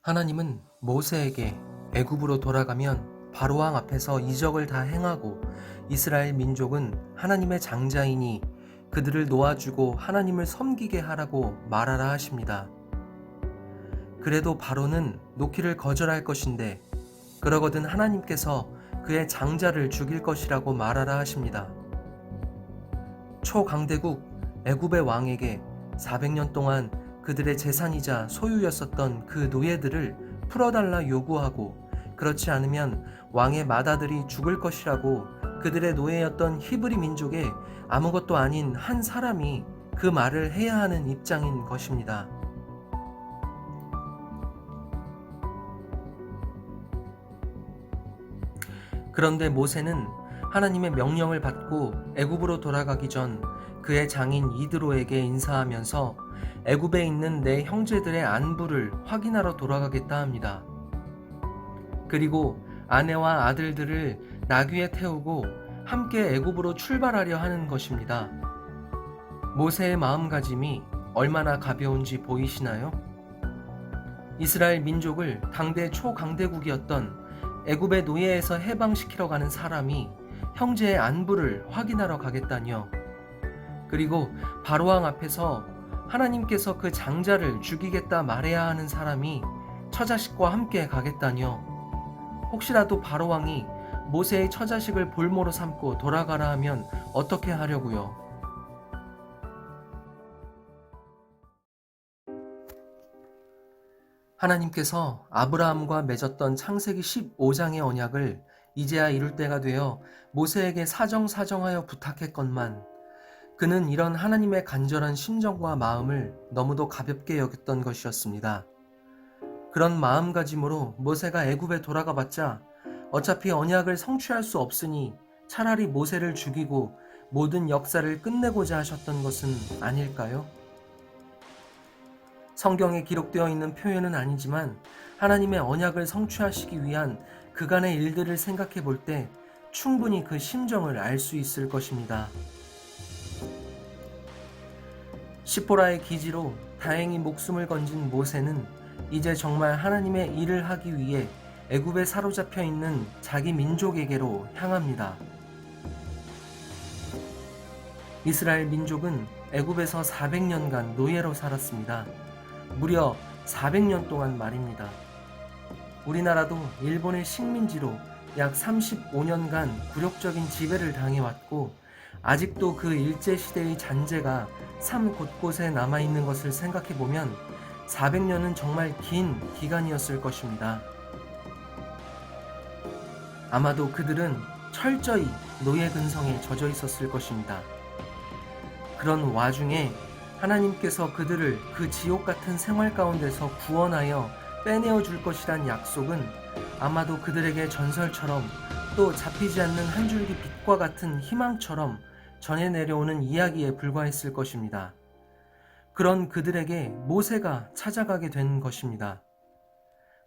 하나님은 모세에게 애굽으로 돌아가면 바로왕 앞에서 이적을 다 행하고 이스라엘 민족은 하나님의 장자이니 그들을 놓아주고 하나님을 섬기게 하라고 말하라 하십니다. 그래도 바로는 놓기를 거절할 것인데 그러거든 하나님께서 그의 장자를 죽일 것이라고 말하라 하십니다. 초강대국 애굽의 왕에게 400년 동안 그들의 재산이자 소유였었던 그 노예들을 풀어달라 요구하고 그렇지 않으면 왕의 맏아들이 죽을 것이라고 그들의 노예였던 히브리 민족의 아무것도 아닌 한 사람이 그 말을 해야 하는 입장인 것입니다. 그런데 모세는 하나님의 명령을 받고 애굽으로 돌아가기 전 그의 장인 이드로에게 인사하면서 애굽에 있는 내 형제들의 안부를 확인하러 돌아가겠다 합니다. 그리고 아내와 아들들을 나귀에 태우고 함께 애굽으로 출발하려 하는 것입니다. 모세의 마음가짐이 얼마나 가벼운지 보이시나요? 이스라엘 민족을 당대 초강대국이었던 애굽의 노예에서 해방시키러 가는 사람이 형제의 안부를 확인하러 가겠다니요. 그리고 바로왕 앞에서 하나님께서 그 장자를 죽이겠다 말해야 하는 사람이 처자식과 함께 가겠다니요. 혹시라도 바로왕이 모세의 처자식을 볼모로 삼고 돌아가라 하면 어떻게 하려고요? 하나님께서 아브라함과 맺었던 창세기 15장의 언약을 이제야 이룰 때가 되어 모세에게 사정사정하여 부탁했건만 그는 이런 하나님의 간절한 심정과 마음을 너무도 가볍게 여겼던 것이었습니다. 그런 마음가짐으로 모세가 애굽에 돌아가 봤자 어차피 언약을 성취할 수 없으니 차라리 모세를 죽이고 모든 역사를 끝내고자 하셨던 것은 아닐까요? 성경에 기록되어 있는 표현은 아니지만 하나님의 언약을 성취하시기 위한 그간의 일들을 생각해 볼 때 충분히 그 심정을 알 수 있을 것입니다. 시포라의 기지로 다행히 목숨을 건진 모세는 이제 정말 하나님의 일을 하기 위해 애굽에 사로잡혀 있는 자기 민족에게로 향합니다. 이스라엘 민족은 애굽에서 400년간 노예로 살았습니다. 무려 400년 동안 말입니다. 우리나라도 일본의 식민지로 약 35년간 굴욕적인 지배를 당해왔고 아직도 그 일제시대의 잔재가 삶 곳곳에 남아있는 것을 생각해보면 400년은 정말 긴 기간이었을 것입니다. 아마도 그들은 철저히 노예 근성에 젖어 있었을 것입니다. 그런 와중에 하나님께서 그들을 그 지옥 같은 생활 가운데서 구원하여 빼내어 줄 것이란 약속은 아마도 그들에게 전설처럼 또 잡히지 않는 한 줄기 빛과 같은 희망처럼 전해 내려오는 이야기에 불과했을 것입니다. 그런 그들에게 모세가 찾아가게 된 것입니다.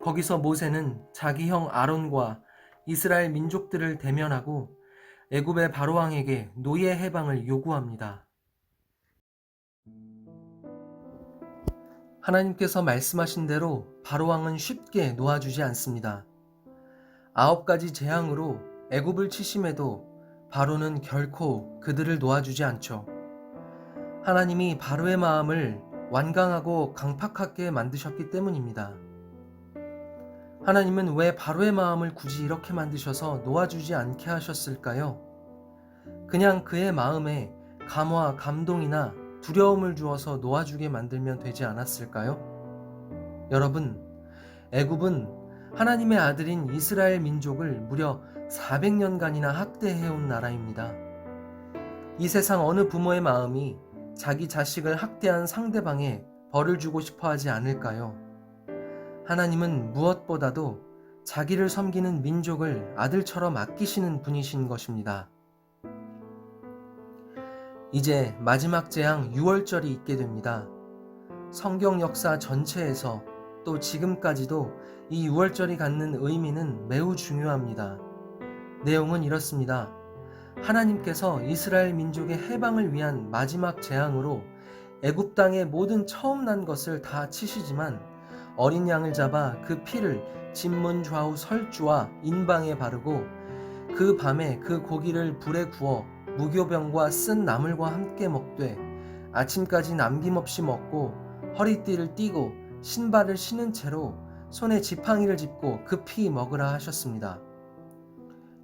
거기서 모세는 자기 형 아론과 이스라엘 민족들을 대면하고 애굽의 바로왕에게 노예 해방을 요구합니다. 하나님께서 말씀하신 대로 바로왕은 쉽게 놓아주지 않습니다. 9가지 재앙으로 애굽을 치심해도 바로는 결코 그들을 놓아주지 않죠. 하나님이 바로의 마음을 완강하고 강팍하게 만드셨기 때문입니다. 하나님은 왜 바로의 마음을 굳이 이렇게 만드셔서 놓아주지 않게 하셨을까요? 그냥 그의 마음에 감화, 감동이나 두려움을 주어서 놓아주게 만들면 되지 않았을까요? 여러분, 애굽은 하나님의 아들인 이스라엘 민족을 무려 400년간이나 학대해온 나라입니다. 이 세상 어느 부모의 마음이 자기 자식을 학대한 상대방에 벌을 주고 싶어 하지 않을까요? 하나님은 무엇보다도 자기를 섬기는 민족을 아들처럼 아끼시는 분이신 것입니다. 이제 마지막 재앙 6월절이 있게 됩니다. 성경 역사 전체에서 또 지금까지도 이 6월절이 갖는 의미는 매우 중요합니다. 내용은 이렇습니다. 하나님께서 이스라엘 민족의 해방을 위한 마지막 재앙으로 애굽 땅의 모든 처음 난 것을 다 치시지만 어린 양을 잡아 그 피를 진문 좌우 설주와 인방에 바르고 그 밤에 그 고기를 불에 구워 무교병과 쓴 나물과 함께 먹되 아침까지 남김없이 먹고 허리띠를 띠고 신발을 신은 채로 손에 지팡이를 짚고 급히 먹으라 하셨습니다.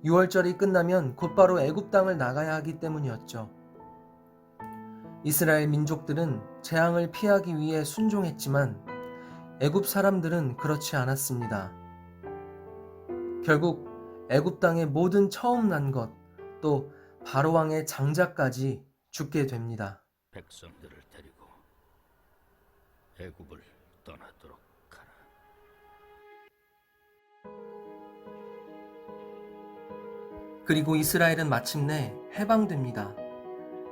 유월절이 끝나면 곧바로 애굽 땅을 나가야 하기 때문이었죠. 이스라엘 민족들은 재앙을 피하기 위해 순종했지만 애굽 사람들은 그렇지 않았습니다. 결국 애굽 땅의 모든 처음 난 것, 또 바로 왕의 장자까지 죽게 됩니다. 백성들을 데리고 애굽을 떠나도록 하라. 그리고 이스라엘은 마침내 해방됩니다.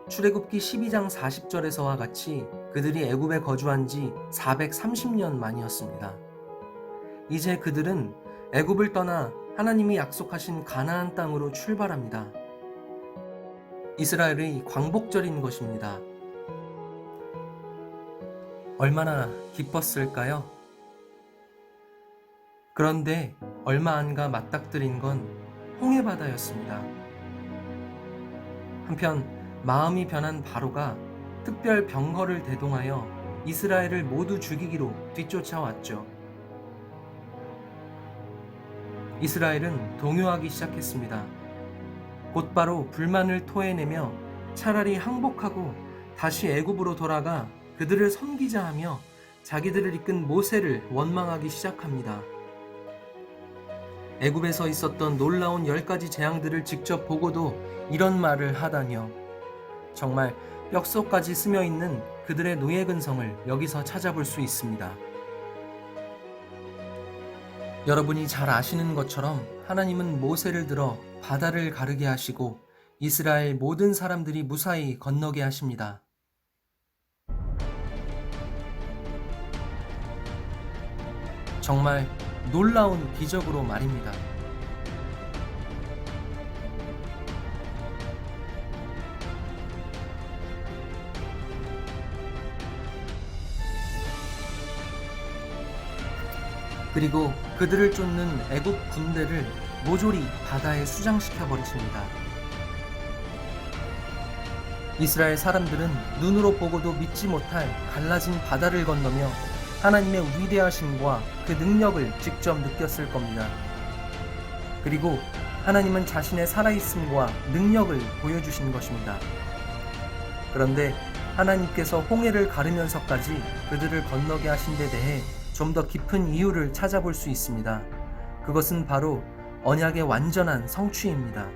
출애굽기 12장 40절에서와 같이 그들이 애굽에 거주한 지 430년 만이었습니다. 이제 그들은 애굽을 떠나 하나님이 약속하신 가나안 땅으로 출발합니다. 이스라엘의 광복절인 것입니다. 얼마나 기뻤을까요? 그런데 얼마 안가 맞닥뜨린 건 홍해바다였습니다. 한편 마음이 변한 바로가 특별 병거를 대동하여 이스라엘을 모두 죽이기로 뒤쫓아왔죠. 이스라엘은 동요하기 시작했습니다. 곧바로 불만을 토해내며 차라리 항복하고 다시 애굽으로 돌아가 그들을 섬기자 하며 자기들을 이끈 모세를 원망하기 시작합니다. 애굽에서 있었던 놀라운 10가지 재앙들을 직접 보고도 이런 말을 하다니요. 정말 뼛속까지 스며있는 그들의 노예 근성을 여기서 찾아볼 수 있습니다. 여러분이 잘 아시는 것처럼 하나님은 모세를 들어 바다를 가르게 하시고 이스라엘 모든 사람들이 무사히 건너게 하십니다. 정말 놀라운 기적으로 말입니다. 그리고 그들을 쫓는 애굽 군대를 모조리 바다에 수장시켜 버리십니다. 이스라엘 사람들은 눈으로 보고도 믿지 못할 갈라진 바다를 건너며 하나님의 위대하심과 그 능력을 직접 느꼈을 겁니다. 그리고 하나님은 자신의 살아있음과 능력을 보여주신 것입니다. 그런데 하나님께서 홍해를 가르면서까지 그들을 건너게 하신 데 대해 좀 더 깊은 이유를 찾아볼 수 있습니다. 그것은 바로 언약의 완전한 성취입니다.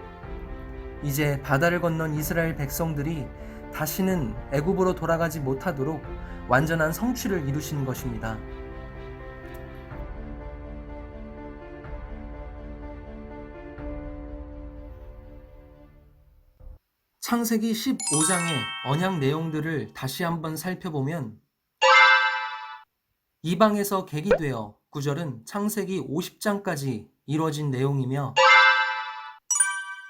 이제 바다를 건넌 이스라엘 백성들이 다시는 애굽으로 돌아가지 못하도록 완전한 성취를 이루신 것입니다. 창세기 15장의 언약 내용들을 다시 한번 살펴보면 이방에서 객이 되어 구절은 창세기 50장까지 이루어진 내용이며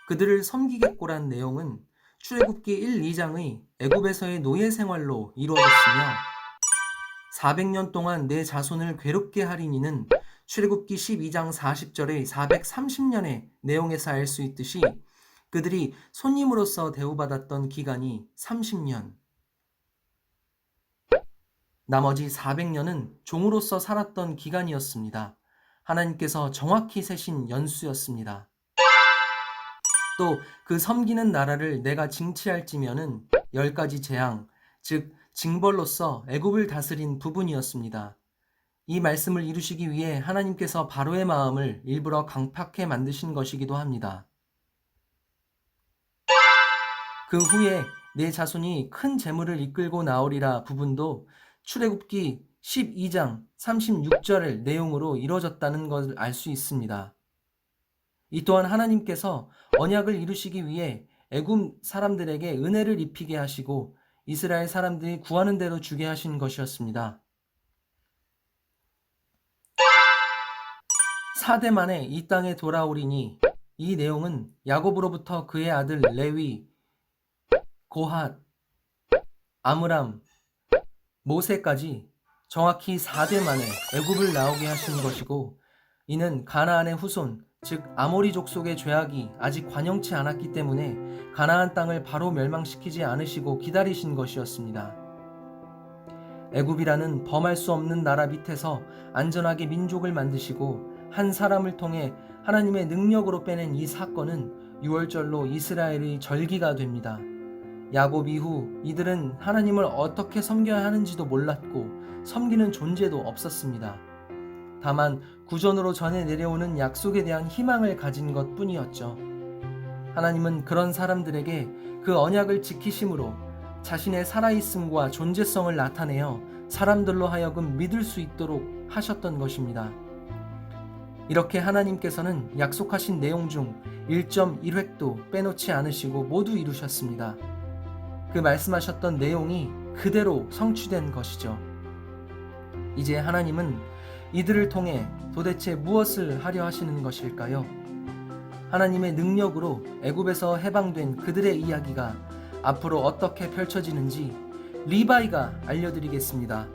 그들을 섬기겠고란 내용은 출애굽기 1, 2장의 애굽에서의 노예 생활로 이루어졌으며 400년 동안 내 자손을 괴롭게 하리니는 출애굽기 12장 40절의 430년의 내용에서 알 수 있듯이 그들이 손님으로서 대우받았던 기간이 30년, 나머지 400년은 종으로서 살았던 기간이었습니다. 하나님께서 정확히 세신 연수였습니다. 또 그 섬기는 나라를 내가 징치할지면은 10가지 재앙, 즉 징벌로서 애굽을 다스린 부분이었습니다. 이 말씀을 이루시기 위해 하나님께서 바로의 마음을 일부러 강팍해 만드신 것이기도 합니다. 그 후에 내 자손이 큰 재물을 이끌고 나오리라 부분도 출애굽기 12장 36절 내용으로 이루어졌다는 것을 알 수 있습니다. 이 또한 하나님께서 언약을 이루시기 위해 애굽 사람들에게 은혜를 입히게 하시고 이스라엘 사람들이 구하는 대로 주게 하신 것이었습니다. 4대 만에 이 땅에 돌아오리니 이 내용은 야곱으로부터 그의 아들 레위, 고핫, 아므람, 모세까지 정확히 4대 만에 애굽을 나오게 하신 것이고, 이는 가나안의 후손, 즉 아모리족 속의 죄악이 아직 관영치 않았기 때문에 가나안 땅을 바로 멸망시키지 않으시고 기다리신 것이었습니다. 애굽이라는 범할 수 없는 나라 밑에서 안전하게 민족을 만드시고 한 사람을 통해 하나님의 능력으로 빼낸 이 사건은 6월절로 이스라엘의 절기가 됩니다. 야곱 이후 이들은 하나님을 어떻게 섬겨야 하는지도 몰랐고 섬기는 존재도 없었습니다. 다만 구전으로 전해 내려오는 약속에 대한 희망을 가진 것 뿐이었죠. 하나님은 그런 사람들에게 그 언약을 지키심으로 자신의 살아있음과 존재성을 나타내어 사람들로 하여금 믿을 수 있도록 하셨던 것입니다. 이렇게 하나님께서는 약속하신 내용 중 1.1획도 빼놓지 않으시고 모두 이루셨습니다. 그 말씀하셨던 내용이 그대로 성취된 것이죠. 이제 하나님은 이들을 통해 도대체 무엇을 하려 하시는 것일까요? 하나님의 능력으로 애굽에서 해방된 그들의 이야기가 앞으로 어떻게 펼쳐지는지 리바이가 알려드리겠습니다.